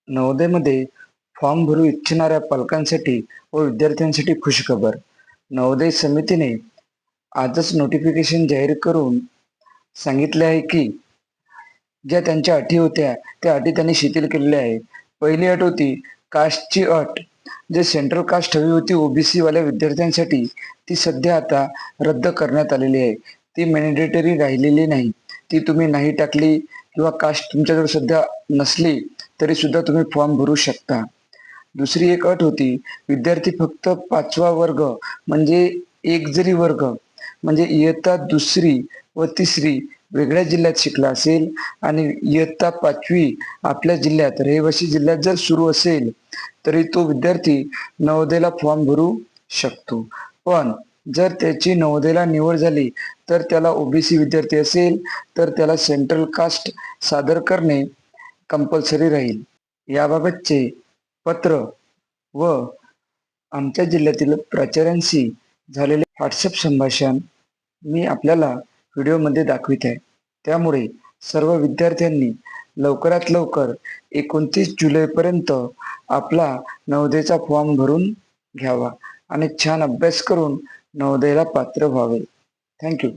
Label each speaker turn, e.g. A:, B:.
A: नवोदयमध्ये form भरू इच्छिणाऱ्या पालकांसाठी व विद्यार्थ्यांसाठी खुशखबर. नवोदय समितीने आजच नोटिफिकेशन जाहीर करून सांगितले आहे की ज्या त्यांच्या अटी होत्या त्या अटी त्यांनी शिथिल केलेल्या आहे. पहिली अट होती कास्टची अट. जे सेंट्रल कास्ट हवी होती ओबीसी वाल्या विद्यार्थ्यांसाठी, ती सध्या आता रद्द करण्यात आलेली आहे. ती मॅन्डेटरी राहिलेली नाही. ती तुम्ही नाही टाकली किंवा कास्ट तुमच्याजवळ सध्या नसली तरी सुद्धा तुम्ही फॉर्म भरू शकता. दुसरी एक अट होती, विद्यार्थी फक्त 5वा वर्ग म्हणजे एक जरी वर्ग म्हणजे इयत्ता 2री व 3री वेगळ्या जिल्ह्यात शिकला असेल आणि इयत्ता 5वी आपल्या जिल्ह्यात रहिवासी जिल्ह्यात जर सुरू असेल तरी तो विद्यार्थी नवोदयला फॉर्म भरू शकतो. पण जर त्याची नवोदयला निवड झाली तर त्याला ओबीसी विद्यार्थी असेल तर त्याला सेंट्रल कास्ट सादर करणे कंपल्सरी राहील. याबाबतचे पत्र व आमच्या जिल्ह्यातील प्राचार्यांशी झालेले व्हॉट्सअप संभाषण मी आपल्याला व्हिडिओमध्ये दाखवित आहे. त्यामुळे सर्व विद्यार्थ्यांनी लवकरात लवकर 29 जुलैपर्यंत आपला नवोदयचा फॉर्म भरून घ्यावा आणि छान अभ्यास करून नवोदयला पात्र व्हावे. थँक्यू.